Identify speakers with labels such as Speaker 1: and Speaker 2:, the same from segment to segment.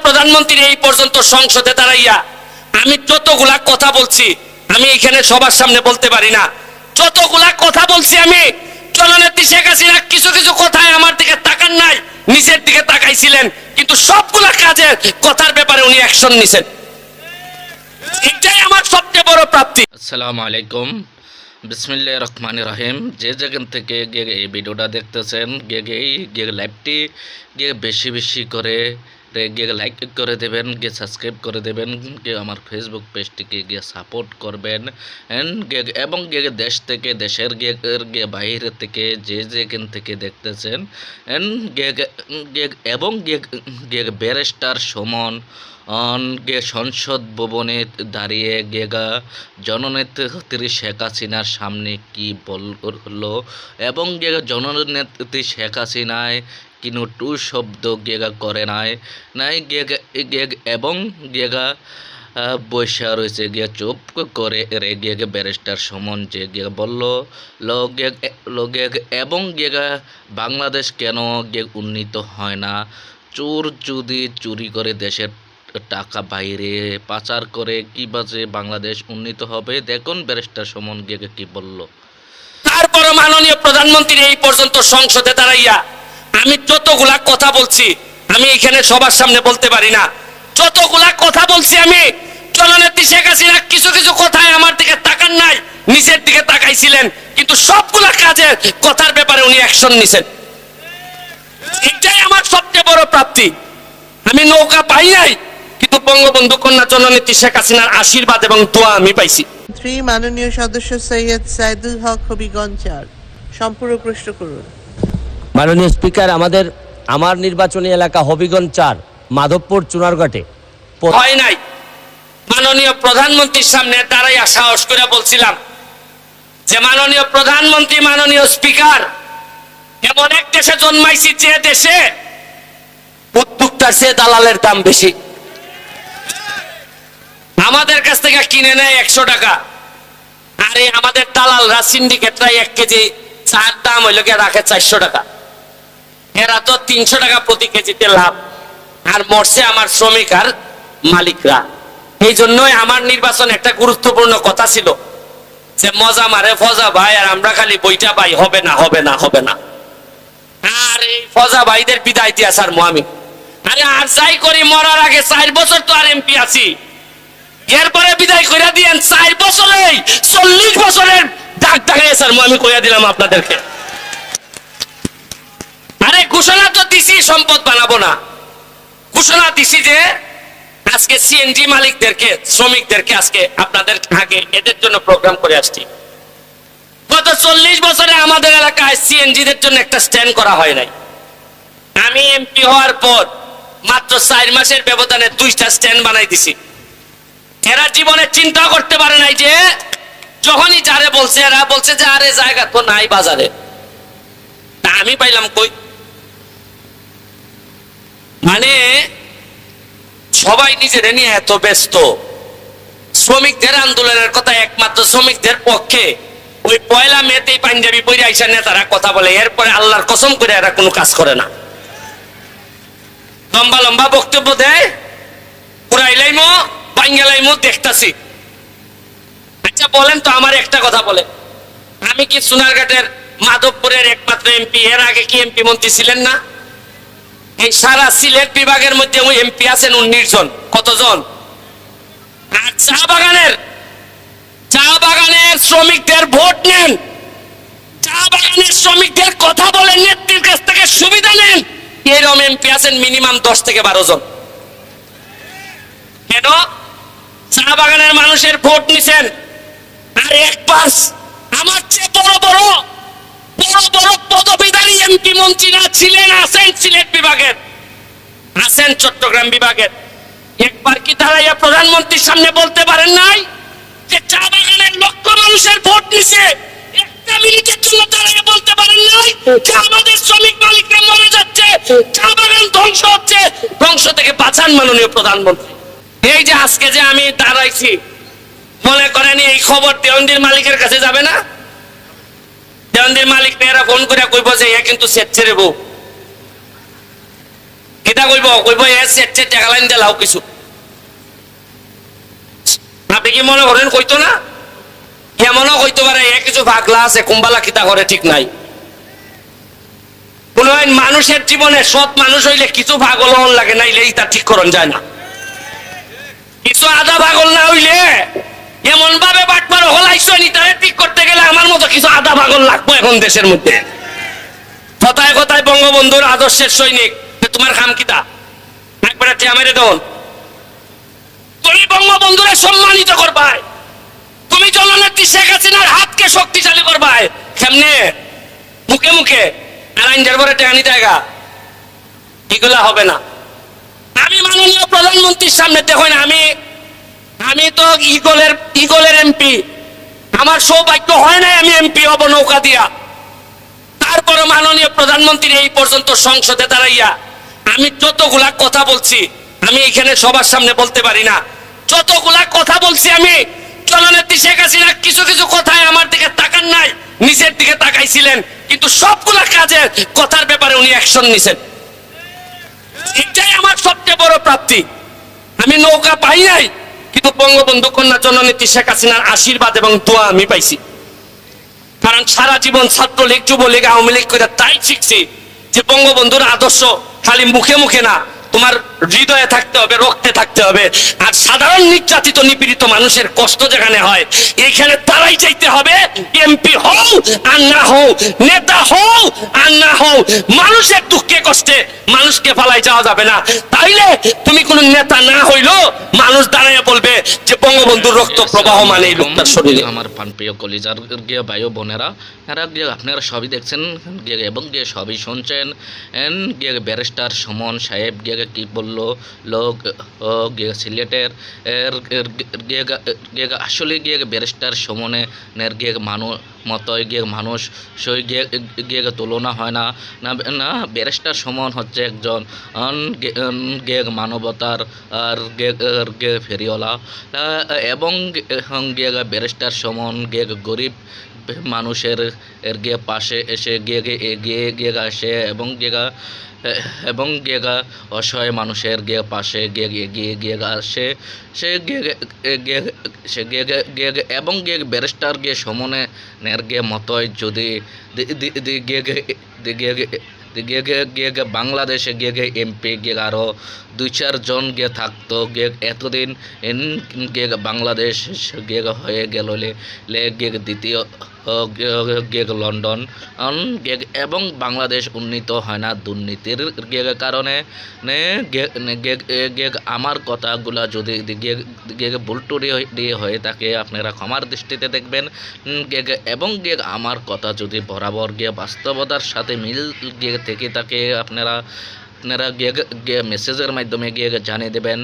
Speaker 1: প্রধানমন্ত্রী এই পর্যন্ত সংসদে দাঁড়াইয়া আমি যতগুলা কথা বলছি, আমি এখানে সবার সামনে বলতে পারি না, যতগুলা কথা বলছি আমি, জননেত্রী শেখ হাসিনা কিছু কিছু কথায় আমার দিকে তাকান নাই, নিচের দিকে তাকাইছিলেন, কিন্তু সবগুলা কাজের কথার ব্যাপারে উনি অ্যাকশন নিছেন। এটাই আমার সবচেয়ে বড় প্রাপ্তি।
Speaker 2: আসসালামু আলাইকুম, বিসমিল্লাহির রহমানির রহিম। যে যেখান থেকে এই ভিডিওটা দেখতেছেন গিয়ে লাইভটি বেশি বেশি করে লাইক করে দেবেন, সাবস্ক্রাইব করে দেবেন, আমার ফেসবুক পেজটিকে সাপোর্ট করবেন, এবং দেশ থেকে দেশের বাইরে থেকে যে যেখান থেকে দেখতেছেন এবং ব্যারিস্টার সুমন সংসদ ভবনে দাঁড়িয়ে জননেত্রী শেখ হাসিনার সামনে কি বললো, এবং জননেত্রী শেখ হাসিনায় কিন্তু টু শব্দ করে নাই এবং বৈশা রয়েছে চুপ করে ব্যারিস্টার সুমন যে বলল এবং বাংলাদেশ কেন উন্নীত হয় না, চোর যদি চুরি করে দেশের টাকা বাইরে পাচার করে কিভাবে বাংলাদেশ উন্নীত হবে, দেখুন ব্যারিস্টার সুমন কি বলল।
Speaker 1: তারপরে মাননীয় প্রধানমন্ত্রী এই পর্যন্ত সংসদে দাঁড়াইয়া আমি যতগুলা কথা বলছি, আমি এখানে সবার সামনে বলতে পারি না, যতগুলা কথা বলছি আমি, জননেত্রী শেখ হাসিনা কিছু কিছু কথায় আমার দিকে তাকান নাই, নিচের দিকে তাকাইছিলেন, কিন্তু সবগুলা কাজের কথার ব্যাপারে উনি অ্যাকশন নিছেন। এটাই আমার সবচেয়ে বড় প্রাপ্তি। আমি নৌকা পাই নাই, কিন্তু বঙ্গবন্ধু কন্যা জননেত্রী শেখ হাসিনার আশীর্বাদ এবং দোয়া আমি পাইছি।
Speaker 3: মাননীয় সদস্য সৈয়দ সাইদুল হক হবিগঞ্জ 4 সম্পূর্ণ প্রশ্ন করুন।
Speaker 4: মাননীয় স্পিকার, আমার নির্বাচনী এলাকা হবিগঞ্জ 4 মাধবপুর চুনারঘাটে
Speaker 1: হয় নাই। মাননীয় প্রধানমন্ত্রীর সামনে দাঁড়াইয়া সাহস করে বলছিলাম যে মাননীয় প্রধানমন্ত্রী, মাননীয় স্পিকার, এমন এক দেশে জন্মাইছি যে দেশে উদ্যোক্তার চেয়ে দালালের দাম বেশি। আমাদের কাছ থেকে কিনে নেয় 100 টাকা, আরে আমাদের দালালরা সিন্ডিকেটরা 1 কেজি চার দাম হইল গিয়ে রাখে 400 টাকা। এরা তো 300 টাকা প্রতি কেজিতে লাভ, আর মরছে আমার শ্রমিক আর মালিকরা। এই জন্যই আমার নির্বাচন একটা গুরুত্বপূর্ণ কথা ছিল যে মজা মারে ফজা ভাই, আর আমরা খালি বইটা ভাই, হবে না হবে না হবে না। আর এই ফজা ভাইদের বিদায় দিয়া স্যার আমি, আরে আর যাই করি মরার আগে 4 বছর তো আর এমপি আছি, এরপরে বিদায় কইরা দিয়েন 4 বছরেই 40 বছরের ডাক ডাকাই স্যার আমি কইয়া দিলাম আপনাদেরকে। আরে ঘোষণা তো দিছি সম্পদ বানাবো না, ঘোষণা দিছি যে আজকে সিএনজি মালিকদেরকে, শ্রমিকদেরকে আজকে আপনাদের আগে এদের জন্য প্রোগ্রাম করে আসছি। গত 40 বছরে আমাদের এলাকায় সিএনজিদের জন্য একটা স্ট্যান্ড করা হয় নাই। আমি এমপি হওয়ার পর মাত্র 4 মাসের ব্যবধানে 2টা স্ট্যান্ড বানাই দিছি। এরা জীবনে চিন্তা করতে পারে নাই যে যখনই যারে বলছে, এরা বলছে যে আরে জায়গা তো নাই বাজারে, তা আমি পাইলাম কই? মানে সবাই নিজের নিয়ে এত ব্যস্ত। শ্রমিকদের আন্দোলনের কথা একমাত্র শ্রমিকদের পক্ষে ওই 1 মেতেই পাঞ্জাবি পরে আইসা নেতারা কথা বলে, এরপরে আল্লাহর কসম করে এরা কোনো কাজ করে না। লম্বা লম্বা বক্তব্য দেয়, পুরাইলাইমো বাঙ্গালাইমো দেখতাছি। আচ্ছা বলেন তো, আমার একটা কথা বলে, আমি কি সোনারঘাটের মাধবপুরের একমাত্র এমপি? এর আগে কি এমপি মন্ত্রী ছিলেন না? এই সারা সিলেট বিভাগের মধ্যে ওই এমপি আছেন 19 জন। কতজন? আর চা বাগানের শ্রমিকদের ভোট নেন, চা বাগানের শ্রমিকদের কথা বলেন, নেত্রীর কাছ থেকে সুবিধা নেন, এরকম এমপি আছেন মিনিমাম 10 থেকে 12 জন। কেন? চা বাগানের মানুষের ভোট নিছেন। আর এক পাশ আমার চেয়ে বড় বড় পদবীধারী এমপি মন্ত্রীরা ছিলেন, আছেন সিলেট বিভাগের, আছেন চট্টগ্রাম বিভাগের। একবার কি দাঁড়াইয়া প্রধানমন্ত্রীর সামনে বলতে পারেন নাই যে চা বাগানের লক্ষ মানুষের ভোট নিছে? একটা মিনিটের জন্য দাঁড়াইয়া বলতে পারেন নাই যে আমাদের শ্রমিক মালিকরা মরে যাচ্ছে, চা বাগান ধ্বংস হচ্ছে, ধ্বংস থেকে বাঁচান মাননীয় প্রধানমন্ত্রী। এই যে আজকে যে আমি দাঁড়াইছি, মনে করেন এই খবর দেওয়ানদির মালিকের কাছে যাবে না? দেওয়ানদির মালিক মেয়েরা ফোন করে কইব যে এ কিন্তু সেট ছেড়ে বউ, কিতা কইব সেট টাকা লাইন দিলাও কিছু। আপনি কি মনে করেন কইতো না? এমনও কইতে পারে এ কিছু ভাগলা আছে, কুম্বালা কিতা করে ঠিক নাই। কোন মানুষের জীবনে সৎ মানুষ হইলে কিছু ভাগল লাগে, নাইলে তা ঠিক করন যায় না। কিছু আধা ভাগল না হইলে এমন ভাবে বাটমার হলাইছো নি, তারে ঠিক করতে গেলে আমার মতো কিছু আধা ভাগল লাগবো এখন দেশের মধ্যে। কথায় কথায় বঙ্গবন্ধুর আদর্শের সৈনিক, তোমার খাম কিতা একবার মেরে দেন। তুমি বঙ্গবন্ধুরে সম্মানিত করবাই, তুমি জননেত্রী শেখ হাসিনার হাতকে শক্তিশালী করবাই। কেমনে? মুখে মুখে আর আইনজার পরে টেহানি জায়গা, এগুলা হবে না। আমি মাননীয় প্রধানমন্ত্রীর সামনে দেখুন, আমি তো ইগলের এমপি, আমার সৌভাগ্য হয় নাই আমি এমপি হব নৌকা দিয়া। তারপরে মাননীয় প্রধানমন্ত্রী এই পর্যন্ত সংসদে দাঁড়াইয়া আমি যতগুলা কথা বলছি, আমি এখানে সবার সামনে বলতে পারি না, যতগুলা কথা বলছি আমি, জননেত্রী শেখ হাসিনা কিছু কিছু কথায় আমার দিকে তাকান নাই, নিচের দিকে তাকাইছিলেন, কিন্তু সবগুলা কাজের কথার ব্যাপারে উনি অ্যাকশন নিছেন। এটাই আমার সবচেয়ে বড় প্রাপ্তি। আমি নৌকা পাই নাই, কিন্তু বঙ্গবন্ধু কন্যা জননেত্রী শেখ হাসিনার আশীর্বাদ এবং দোয়া আমি পাইছি। কারণ সারা জীবন ছাত্রলীগ, যুবলীগ, আওয়ামী লীগ করে তাই শিখছি যে বঙ্গবন্ধুর আদর্শ খালি মুখে মুখে না, তোমার হৃদয়ে থাকতে হবে, রক্তে থাকতে হবে। আর সাধারণ নির্যাতিত নিপীড়িত মানুষের কষ্ট যেখানে হয়, এইখানে তারাই চাইতে হবে এমপি হও আর না হও, নেতা হও আর না হও, মানুষের দুঃখে কষ্টে মানুষকে ফালাই যাওয়া যাবে না। তাইলে তুমি কোন নেতা না হইলো মানুষ দাঁড়ায় বলবে যে বঙ্গবন্ধুর রক্ত প্রবাহ মানে এই লোকটার শরীরে।
Speaker 2: আমার প্রাণপ্রিয় কলিজার গিয়ে ভাই বোনেরা, এরা গিয়ে আপনারা সবই দেখছেন গিয়ে এবং গিয়ে সবই শুনছেন। গিয়ে ব্যারিস্টার সুমন সাহেব গিয়ে কি বললো লোক গিয়ে সিলেটের গিয়ে আসলে গিয়ে ব্যারিস্টার সুমনের গিয়ে মানুষ মতোই গিয়ে মানুষ সই গিয়ে তুলনা হয় না। না, ব্যারিস্টার সুমন হচ্ছে একজন গিয়ে মানবতার আর গিয়ে ফেরিওয়ালা, এবং গিয়ে ব্যারিস্টার সুমন গিয়ে গরিব মানুষের গিয়ে পাশে এসে গিয়ে আসে এবং গিয়ে অসহায় মানুষের গিয়ে পাশে গিয়ে আসে সে এবং গিয়ে ব্যারিস্টার গিয়ে সুমনের গিয়ে মতোই যদি বাংলাদেশে গিয়ে এমপি গিয়ে আরও 2-4 জন গিয়ে থাকতো গিয়ে এতদিন গিয়ে বাংলাদেশ গিয়ে হয়ে গেল গিয়ে দ্বিতীয় গিয়ে লন্ডন, এবং বাংলাদেশ উন্নীত হয় না দুর্নীতির কারণে। আমার কথাগুলা যদি ভুল টুরি দিয়ে হয়ে থাকে আপনারা ক্ষমার দৃষ্টিতে দেখবেন, এবং আমার কথা যদি বরাবর গিয়ে বাস্তবতার সাথে মিল গিয়ে থেকে থাকে আপনারা গিয়ে মেসেজের মাধ্যমে গিয়ে জানিয়ে দেবেন।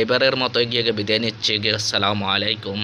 Speaker 2: এবারের মতো গিয়ে বিদায় নিচ্ছে। আসসালামু আলাইকুম।